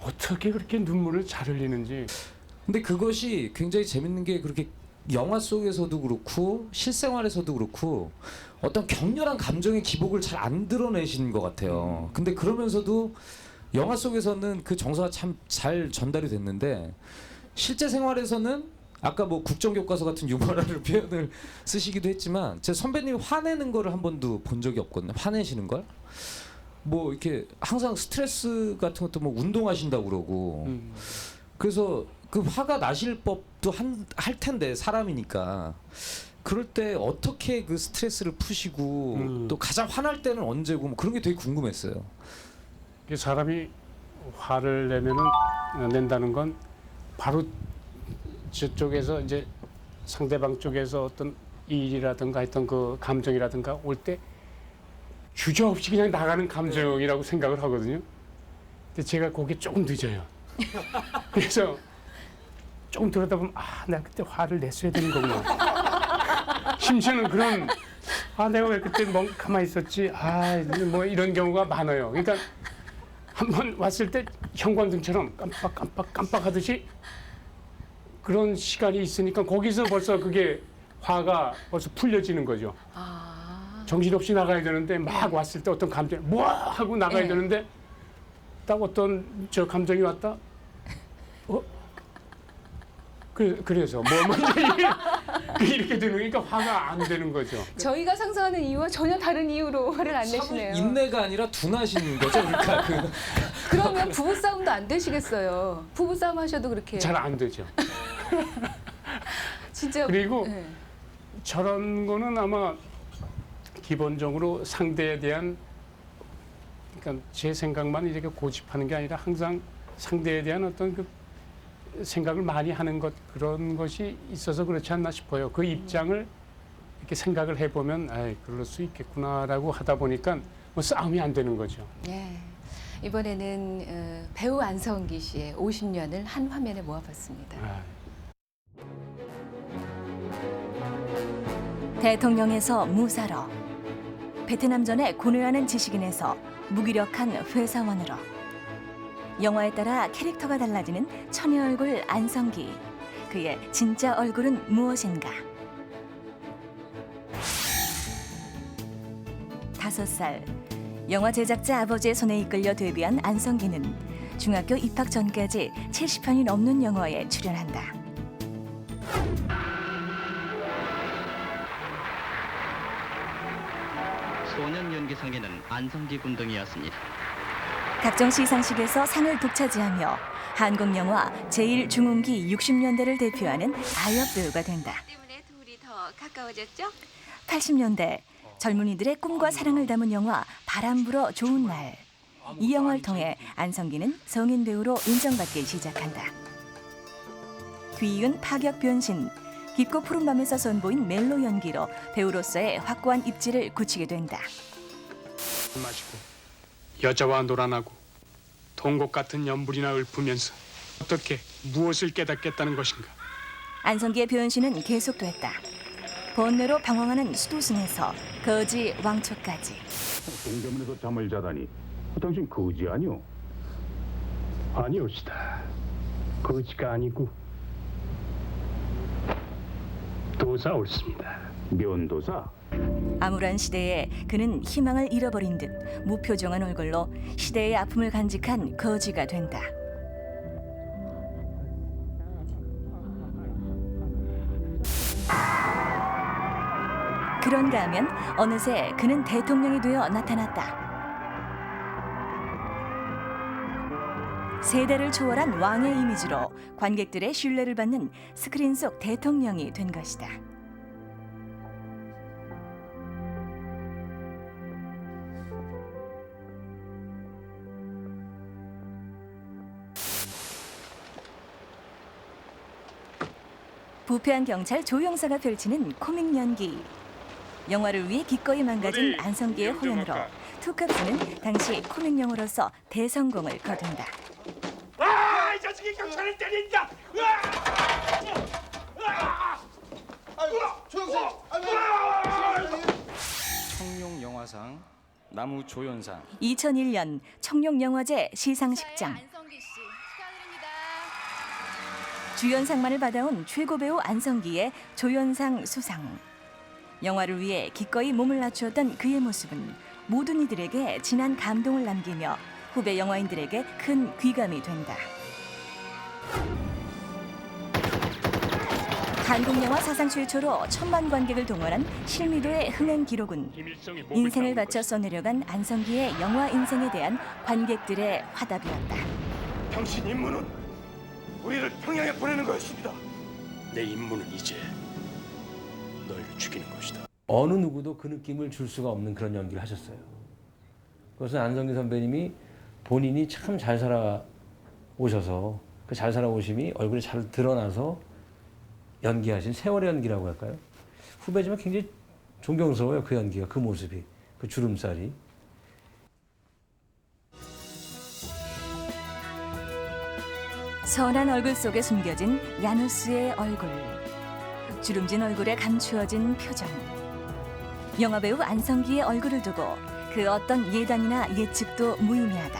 어떻게 그렇게 눈물을 잘 흘리는지. 근데 그것이 굉장히 재밌는 게 그렇게 영화 속에서도 그렇고 실생활에서도 그렇고 어떤 격렬한 감정의 기복을 잘 안 드러내신 것 같아요. 근데 그러면서도 영화 속에서는 그 정서가 참 잘 전달이 됐는데 실제 생활에서는 아까 뭐 국정교과서 같은 유머라는 표현을 쓰시기도 했지만 제 선배님이 화내는 거를 한 번도 본 적이 없거든요. 화내시는 걸. 뭐 이렇게 항상 스트레스 같은 것도 뭐 운동하신다고 그러고 그래서 그 화가 나실 법도 할 텐데 사람이니까 그럴 때 어떻게 그 스트레스를 푸시고 또 가장 화날 때는 언제고 뭐 그런 게 되게 궁금했어요. 사람이 화를 낸다는 건 바로 저쪽에서 이제 상대방 쪽에서 어떤 일이라든가 했던 그 감정이라든가 올 때 주저없이 그냥 나가는 감정이라고 생각을 하거든요. 근데 제가 그게 조금 늦어요. 그래서 조금 들어다 보면 내가 그때 화를 냈어야 되는 거구나. 심지어는 그런 내가 왜 그때 가만히 있었지? 뭐 이런 경우가 많아요. 그러니까 한번 왔을 때 형광등처럼 깜빡하듯이 그런 시간이 있으니까 거기서 벌써 그게 화가 벌써 풀려지는 거죠. 정신없이 나가야 되는데 막 왔을 때 어떤 감정이 뭐 하고 나가야 되는데 딱 어떤 저 감정이 왔다. 그래서 이렇게 되는 거니까 화가 안 되는 거죠. 저희가 상상하는 이유와 전혀 다른 이유로 화를 안 내시네요. 인내가 아니라 둔하신 거죠, 그러니까 그러면 부부싸움도 안 되시겠어요. 부부싸움 하셔도 그렇게. 잘 안 되죠. 진짜. 그리고 저런 거는 아마 기본적으로 상대에 대한, 그러니까 제 생각만 이렇게 고집하는 게 아니라 항상 상대에 대한 어떤 그 생각을 많이 하는 것, 그런 것이 있어서 그렇지 않나 싶어요. 그 입장을 이렇게 생각을 해보면 그럴 수 있겠구나라고 하다 보니까 뭐 싸움이 안 되는 거죠. 네. 이번에는 배우 안성기 씨의 50년을 한 화면에 모아봤습니다. 대통령에서 무사로, 베트남전에 고뇌하는 지식인에서 무기력한 회사원으로, 영화에 따라 캐릭터가 달라지는 처녀 얼굴 안성기. 그의 진짜 얼굴은 무엇인가? 5살, 영화 제작자 아버지의 손에 이끌려 데뷔한 안성기는 중학교 입학 전까지 70편이 넘는 영화에 출연한다. 소년 연기상에는 안성기 군등이었습니다. 각종 시상식에서 상을 독차지하며 한국 영화 제1중흥기 60년대를 대표하는 아역 배우가 된다. 때문에 둘이 더 가까워졌죠? 80년대 젊은이들의 꿈과 사랑을 담은 영화 바람 불어 좋은 날. 이 영화를 통해 안성기는 성인 배우로 인정받기 시작한다. 뒤이은 파격 변신, 깊고 푸른 밤에서 선보인 멜로 연기로 배우로서의 확고한 입지를 굳히게 된다. 마시고 여자와 놀아나고 동곡 같은 연불이나 읊으면서 어떻게 무엇을 깨닫겠다는 것인가. 안성기의 변신은 계속됐다. 번뇌로 방황하는 수도승에서 거지 왕초까지. 동대문에서 잠을 자다니 당신 거지 아니오? 아니옵시다. 거지가 아니고 도사 옳습니다. 면도사? 암울한 시대에 그는 희망을 잃어버린 듯 무표정한 얼굴로 시대의 아픔을 간직한 거지가 된다. 그런가 하면 어느새 그는 대통령이 되어 나타났다. 세대를 초월한 왕의 이미지로 관객들의 신뢰를 받는 스크린 속 대통령이 된 것이다. 부패한 경찰 조영사가 펼치는 코믹 연기. 영화를 위해 기꺼이 망가진 안성기의 호연으로 투캅스는 당시 코믹 영화로서 대성공을 거둔다. 이 자식이 경찰을 때린다! 청룡 영화상, 나무 조연상. 2001년 청룡영화제 시상식장. 주연상만을 받아온 최고 배우 안성기의 조연상 수상. 영화를 위해 기꺼이 몸을 낮추었던 그의 모습은 모든 이들에게 진한 감동을 남기며 후배 영화인들에게 큰 귀감이 된다. 한국 영화 사상 최초로 1000만 관객을 동원한 실미도의 흥행 기록은 인생을 바쳐 써내려간 안성기의 영화 인생에 대한 관객들의 화답이었다. 당신 임무는 우리를 평양에 보내는 것입니다. 내 임무는 이제 너희를 죽이는 것이다. 어느 누구도 그 느낌을 줄 수가 없는 그런 연기를 하셨어요. 그것은 안성기 선배님이 본인이 참 잘 살아오셔서 그 잘 살아오심이 얼굴에 잘 드러나서 연기하신 세월의 연기라고 할까요? 후배지만 굉장히 존경스러워요. 그 연기가, 그 모습이, 그 주름살이. 선한 얼굴 속에 숨겨진 야누스의 얼굴, 주름진 얼굴에 감추어진 표정. 영화배우 안성기의 얼굴을 두고 그 어떤 예단이나 예측도 무의미하다.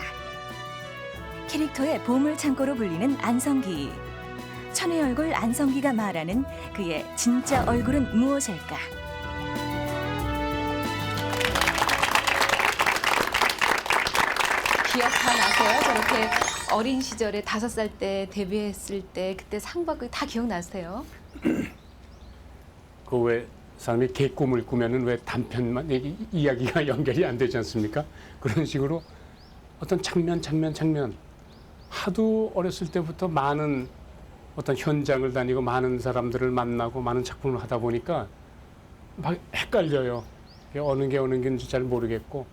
캐릭터의 보물창고로 불리는 안성기. 천의 얼굴 안성기가 말하는 그의 진짜 얼굴은 무엇일까? 기억 다 나세요? 저렇게 어린 시절에 5살 때 데뷔했을 때 그때 상 받고 다 기억나세요? 그 왜 사람이 개꿈을 꾸면은 왜 단편만 이야기가 연결이 안 되지 않습니까? 그런 식으로 어떤 장면 하도 어렸을 때부터 많은 어떤 현장을 다니고 많은 사람들을 만나고 많은 작품을 하다 보니까 막 헷갈려요. 어느 게 어느 게인지 잘 모르겠고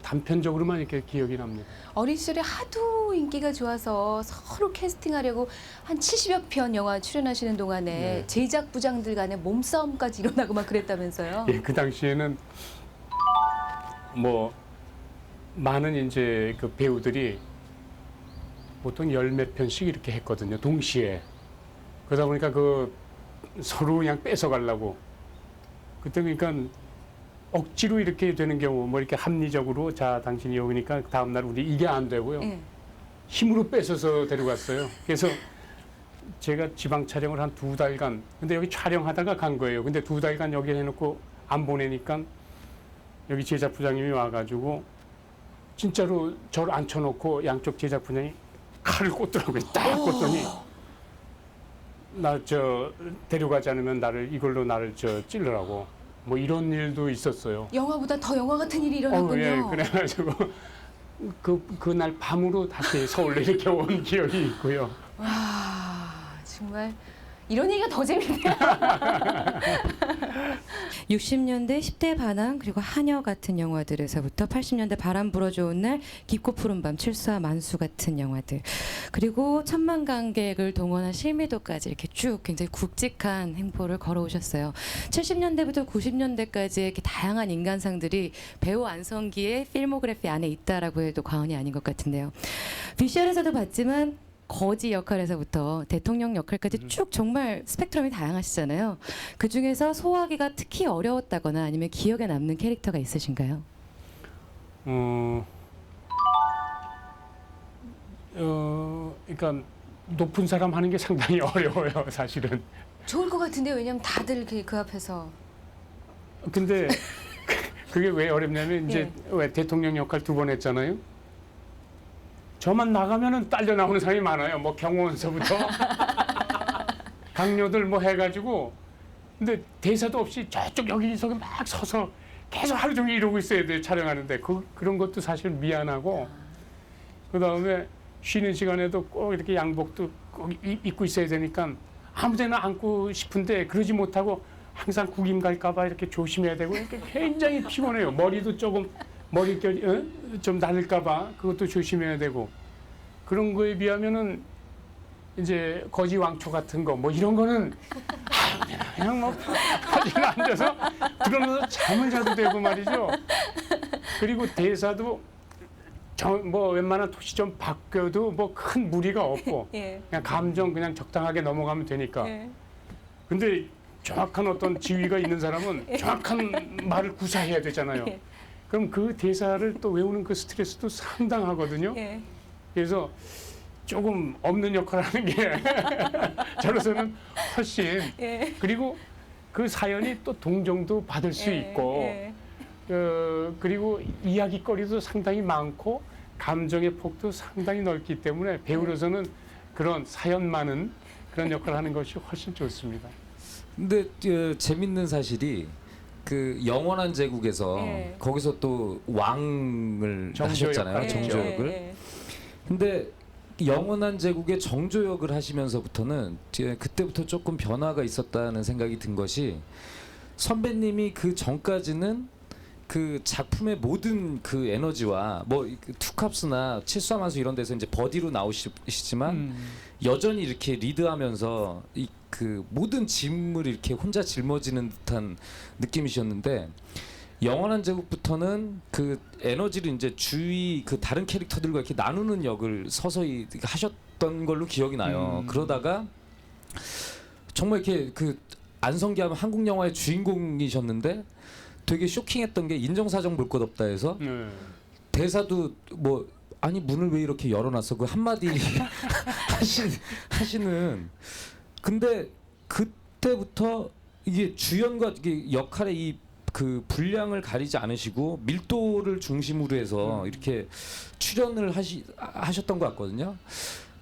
단편적으로만 이렇게 기억이 납니다. 어린 시절에 하도 인기가 좋아서 서로 캐스팅하려고 한 70여 편 영화 출연하시는 동안에 네. 제작 부장들 간에 몸싸움까지 일어나고 막 그랬다면서요? 예, 그 당시에는 뭐 많은 이제 그 배우들이 보통 10몇 편씩 이렇게 했거든요. 동시에. 그러다 보니까 그 서로 그냥 뺏어가려고. 그때 그러니까 억지로 이렇게 되는 경우 뭐 이렇게 합리적으로 자 당신이 여기니까 다음 날 우리 이게 안 되고요. 힘으로 뺏어서 데려갔어요. 그래서 제가 지방 촬영을 한 2달간 근데 여기 촬영하다가 간 거예요. 근데 2달간 여기 해놓고 안 보내니까 여기 제작부장님이 와가지고 진짜로 저를 앉혀놓고 양쪽 제작부장이 칼을 꽂더라고요. 딱 꽂더니 나 데려가지 않으면 이걸로 나를 찔러라고. 뭐 이런 일도 있었어요. 영화보다 더 영화 같은 일이 일어났군요. 예, 그래가지고 그날 밤으로 다시 서울로 이렇게 온 기억이 있고요. 와, 정말 이런 얘기가 더 재밌네요. 60년대 10대 반항 그리고 하녀 같은 영화들에서부터 80년대 바람 불어 좋은 날 깊고 푸른 밤 칠수와 만수 같은 영화들 그리고 천만 관객을 동원한 실미도까지 이렇게 쭉 굉장히 굵직한 행보를 걸어오셨어요. 70년대부터 90년대까지의 이렇게 다양한 인간상들이 배우 안성기의 필모그래피 안에 있다라고 해도 과언이 아닌 것 같은데요. VCR에서도 봤지만 거지 역할에서부터 대통령 역할까지 쭉 정말 스펙트럼이 다양하시잖아요. 그중에서 소화하기가 특히 어려웠다거나 아니면 기억에 남는 캐릭터가 있으신가요? 그러니까 높은 사람 하는 게 상당히 어려워요, 사실은. 좋을 것 같은데 왜냐면 다들 그 앞에서. 근데 그게 왜 어렵냐면 이제 왜 대통령 역할 2번 했잖아요. 저만 나가면은 딸려 나오는 사람이 많아요. 뭐 경호원서부터 강요들 뭐 해가지고 근데 대사도 없이 저쪽 여기저기 막 서서 계속 하루 종일 이러고 있어야 돼 촬영하는데 그런 것도 사실 미안하고 그 다음에 쉬는 시간에도 꼭 이렇게 양복도 꼭 입고 있어야 되니까 아무데나 앉고 싶은데 그러지 못하고 항상 구김 갈까봐 이렇게 조심해야 되고 이렇게 굉장히 피곤해요. 머리도 조금 머릿결이 좀 나를까봐 그것도 조심해야 되고 그런 거에 비하면은 이제 거지 왕초 같은 거 뭐 이런 거는 그냥 뭐 가지고 앉아서 들어놓아서 잠을 자도 되고 말이죠. 그리고 대사도 뭐 웬만한 토시 좀 바뀌어도 뭐 큰 무리가 없고 그냥 감정 그냥 적당하게 넘어가면 되니까. 근데 정확한 어떤 지위가 있는 사람은 정확한 말을 구사해야 되잖아요. 그럼 그 대사를 또 외우는 그 스트레스도 상당하거든요. 그래서 조금 없는 역할을 하는 게 저로서는 훨씬 그리고 그 사연이 또 동정도 받을 수 있고 그리고 이야기거리도 상당히 많고 감정의 폭도 상당히 넓기 때문에 배우로서는 그런 사연 많은 그런 역할을 하는 것이 훨씬 좋습니다. 근데 재밌는 사실이 그 영원한 제국에서 거기서 또 왕을 하셨잖아요. 정조역을. 근데 영원한 제국의 정조역을 하시면서부터는 그때부터 조금 변화가 있었다는 생각이 든 것이 선배님이 그 전까지는 그 작품의 모든 그 에너지와 뭐 투캅스나 칠수함한수 이런 데서 이제 버디로 나오시지만 여전히 이렇게 리드하면서 이 그 모든 짐을 이렇게 혼자 짊어지는 듯한 느낌이셨는데 영원한 제국부터는 그 에너지를 이제 주위 그 다른 캐릭터들과 이렇게 나누는 역을 서서히 하셨던 걸로 기억이 나요. 그러다가 정말 이렇게 그 안성기 하면 한국 영화의 주인공이셨는데 되게 쇼킹했던 게 인정사정 볼 것 없다 해서 대사도 뭐 아니 문을 왜 이렇게 열어놨어 그 한마디 하시는 근데 그때부터 이게 주연과 이게 역할의 이 그 분량을 가리지 않으시고 밀도를 중심으로 해서 이렇게 출연을 하셨던 것 같거든요.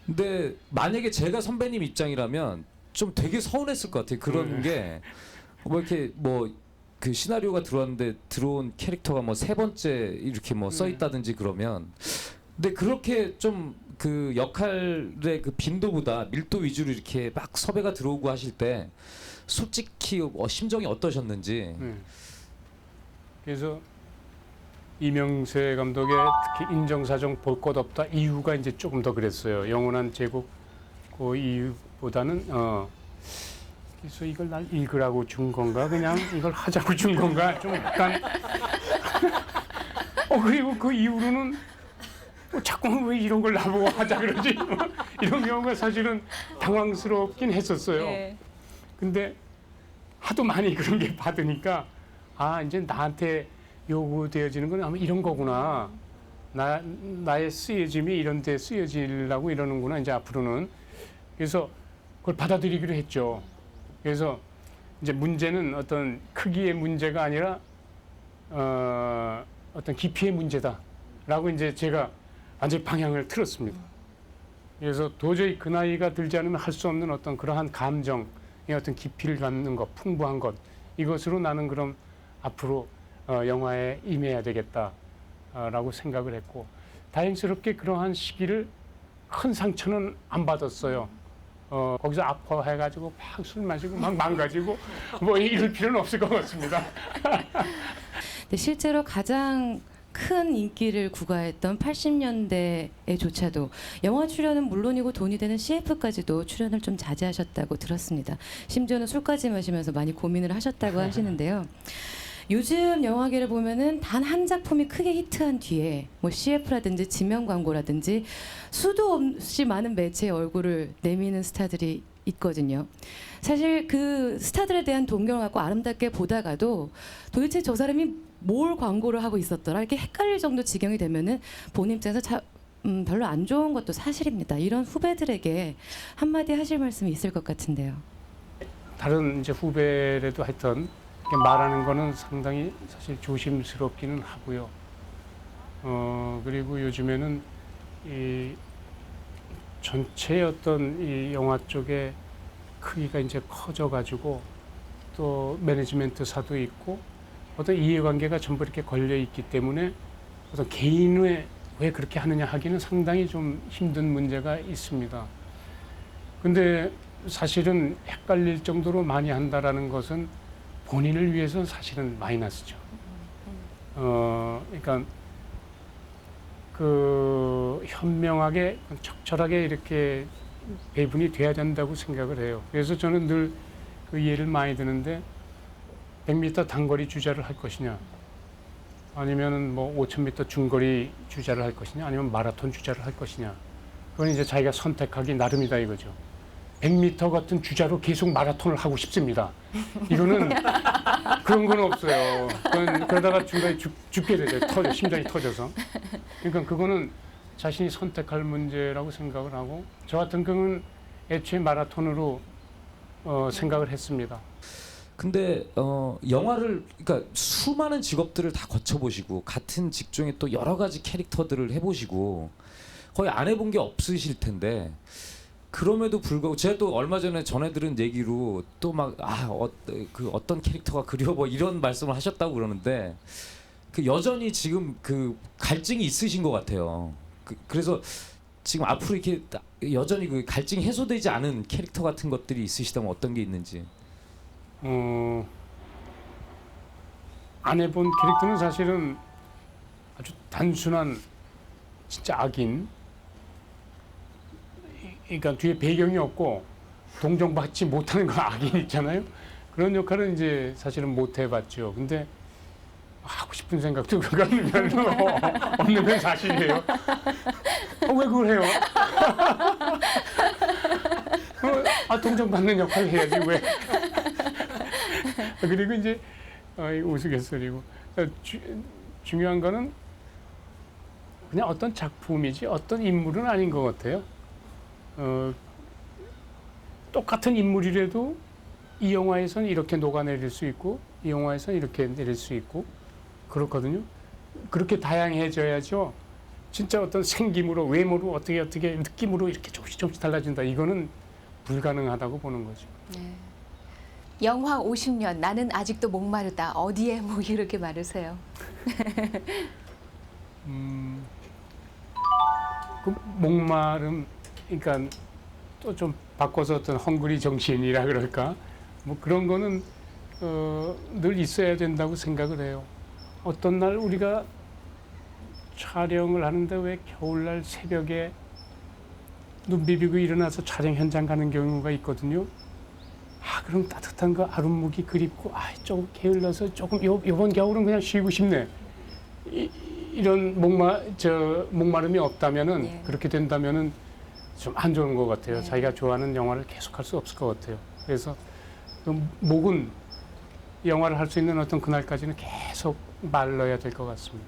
근데 만약에 제가 선배님 입장이라면 좀 되게 서운했을 것 같아요. 그런 게 뭐 이렇게 뭐 그 시나리오가 들어왔는데 들어온 캐릭터가 뭐 3번째 이렇게 뭐 써 있다든지 그러면 근데 그렇게 좀 그 역할의 그 빈도보다 밀도 위주로 이렇게 막 섭외가 들어오고 하실 때 솔직히 심정이 어떠셨는지. 그래서 이명세 감독의 특히 인정사정 볼 것 없다 이유가 이제 조금 더 그랬어요. 영원한 제국 그 이유보다는 그래서 이걸 날 읽으라고 준 건가 그냥 이걸 하자고 준 건가 좀 약간 그리고 그 이후로는 자꾸만 왜 이런 걸 나보고 하자 그러지 이런 경우가 사실은 당황스럽긴 했었어요. 근데 하도 많이 그런 게 받으니까 이제 나한테 요구되어지는 건 아마 이런 거구나. 나의 쓰여짐이 이런 데 쓰여지려고 이러는구나, 이제 앞으로는. 그래서 그걸 받아들이기로 했죠. 그래서 이제 문제는 어떤 크기의 문제가 아니라 어떤 깊이의 문제다라고 이제 제가 완전히 방향을 틀었습니다. 그래서 도저히 그 나이가 들지 않으면 할 수 없는 어떤 그러한 감정의 어떤 깊이를 갖는 것, 풍부한 것, 이것으로 나는 그럼 앞으로 영화에 임해야 되겠다라고 생각을 했고 다행스럽게 그러한 시기를 큰 상처는 안 받았어요. 거기서 아파해가지고 막 술 마시고 막 망가지고 뭐 이럴 필요는 없을 것 같습니다. 근데 실제로 가장 큰 인기를 구가했던 80년대에조차도 영화 출연은 물론이고 돈이 되는 CF까지도 출연을 좀 자제하셨다고 들었습니다. 심지어는 술까지 마시면서 많이 고민을 하셨다고 하시는데요. 요즘 영화계를 보면은 단 한 작품이 크게 히트한 뒤에 뭐 CF라든지 지명 광고라든지 수도 없이 많은 매체의 얼굴을 내미는 스타들이 있거든요. 사실 그 스타들에 대한 동경을 갖고 아름답게 보다가도 도대체 저 사람이 뭘 광고를 하고 있었더라 이렇게 헷갈릴 정도 지경이 되면은 본인 입장에서 별로 안 좋은 것도 사실입니다. 이런 후배들에게 한마디 하실 말씀이 있을 것 같은데요. 다른 이제 후배라도 하여튼 말하는 거는 상당히 사실 조심스럽기는 하고요. 그리고 요즘에는 이 전체 어떤 이 영화 쪽의 크기가 이제 커져가지고 또 매니지멘트사도 있고 어떤 이해관계가 전부 이렇게 걸려 있기 때문에 어떤 개인의 왜 그렇게 하느냐 하기는 상당히 좀 힘든 문제가 있습니다. 근데 사실은 헷갈릴 정도로 많이 한다라는 것은 본인을 위해서는 사실은 마이너스죠. 그러니까 그 현명하게 적절하게 이렇게 배분이 돼야 된다고 생각을 해요. 그래서 저는 늘 그 예를 많이 드는데 100m 단거리 주자를 할 것이냐, 아니면 뭐 5000m 중거리 주자를 할 것이냐, 아니면 마라톤 주자를 할 것이냐. 그건 이제 자기가 선택하기 나름이다 이거죠. 100m 같은 주자로 계속 마라톤을 하고 싶습니다. 이거는 그런 건 없어요. 그러다가 중간에 죽게 되죠. 심장이 터져서. 그러니까 그거는 자신이 선택할 문제라고 생각을 하고 저 같은 경우는 애초에 마라톤으로 생각을 했습니다. 근데 영화를 그러니까 수많은 직업들을 다 거쳐보시고 같은 직종의 또 여러 가지 캐릭터들을 해보시고 거의 안 해본 게 없으실 텐데 그럼에도 불구하고 제가 또 얼마 전에 들은 얘기로 또 막 그 어떤 캐릭터가 그리워 뭐 이런 말씀을 하셨다고 그러는데 그 여전히 지금 그 갈증이 있으신 것 같아요. 그래서 지금 앞으로 이렇게 여전히 그 갈증이 해소되지 않은 캐릭터 같은 것들이 있으시다면 어떤 게 있는지. 안 해본 캐릭터는 사실은 아주 단순한 진짜 악인. 그러니까 뒤에 배경이 없고 동정받지 못하는 거 악인 있잖아요. 그런 역할은 이제 사실은 못 해봤죠. 근데 하고 싶은 생각도 그거는 별로 없는 건 사실이에요. 왜 그걸 해요? 동정받는 역할 해야지 왜? 그리고 이제 우스갯소리고 중요한 거는 그냥 어떤 작품이지 어떤 인물은 아닌 것 같아요. 똑같은 인물이라도 이 영화에서는 이렇게 녹아내릴 수 있고 이 영화에서는 이렇게 내릴 수 있고 그렇거든요. 그렇게 다양해져야죠. 진짜 어떤 생김으로 외모로 어떻게 느낌으로 이렇게 조금씩 달라진다. 이거는 불가능하다고 보는 거죠. 네. 영화 50년 나는 아직도 목마르다. 어디에 목이 이렇게 마르세요? 그 목마름, 그러니까 또 좀 바꿔서 어떤 헝그리 정신이라 그럴까? 뭐 그런 거는 늘 있어야 된다고 생각을 해요. 어떤 날 우리가 촬영을 하는데 왜 겨울날 새벽에 눈 비비고 일어나서 촬영 현장 가는 경우가 있거든요. 그럼 따뜻한 거 아랫목이 그립고 조금 게을러서 조금 요번 겨울은 그냥 쉬고 싶네. 이런 목마름이 없다면은 그렇게 된다면은 좀 안 좋은 것 같아요. 자기가 좋아하는 영화를 계속할 수 없을 것 같아요. 그래서 목은 영화를 할 수 있는 어떤 그날까지는 계속 말라야 될 것 같습니다.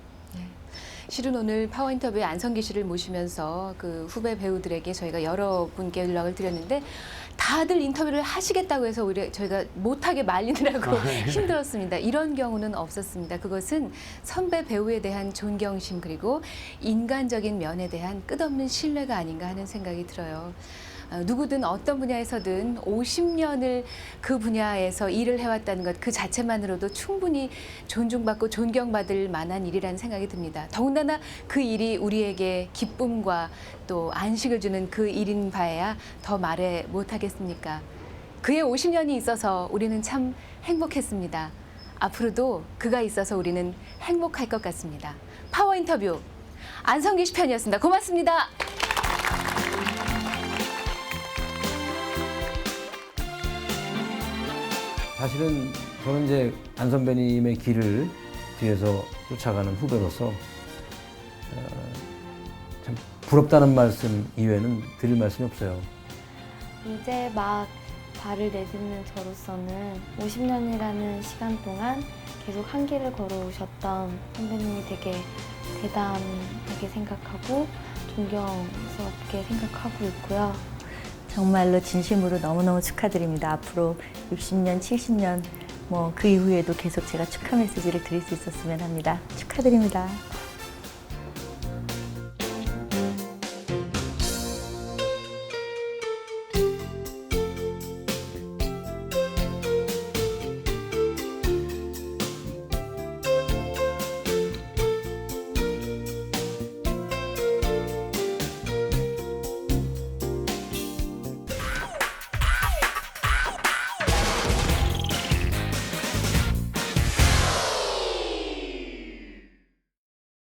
실은 오늘 파워인터뷰에 안성기 씨를 모시면서 그 후배 배우들에게 저희가 여러 분께 연락을 드렸는데 다들 인터뷰를 하시겠다고 해서 오히려 저희가 못하게 말리느라고 힘들었습니다. 이런 경우는 없었습니다. 그것은 선배 배우에 대한 존경심 그리고 인간적인 면에 대한 끝없는 신뢰가 아닌가 하는 생각이 들어요. 누구든 어떤 분야에서든 50년을 그 분야에서 일을 해왔다는 것 그 자체만으로도 충분히 존중받고 존경받을 만한 일이라는 생각이 듭니다. 더군다나 그 일이 우리에게 기쁨과 또 안식을 주는 그 일인 바에야 더 말해 못하겠습니까? 그의 50년이 있어서 우리는 참 행복했습니다. 앞으로도 그가 있어서 우리는 행복할 것 같습니다. 파워 인터뷰 안성기 씨 편이었습니다. 고맙습니다. 사실은 저는 이제 안 선배님의 길을 뒤에서 쫓아가는 후배로서 참 부럽다는 말씀 이외에는 드릴 말씀이 없어요. 이제 막 발을 내딛는 저로서는 50년이라는 시간 동안 계속 한 길을 걸어오셨던 선배님이 되게 대단하게 생각하고 존경스럽게 생각하고 있고요. 정말로 진심으로 너무너무 축하드립니다. 앞으로 60년, 70년 그 이후에도 계속 제가 축하 메시지를 드릴 수 있었으면 합니다. 축하드립니다.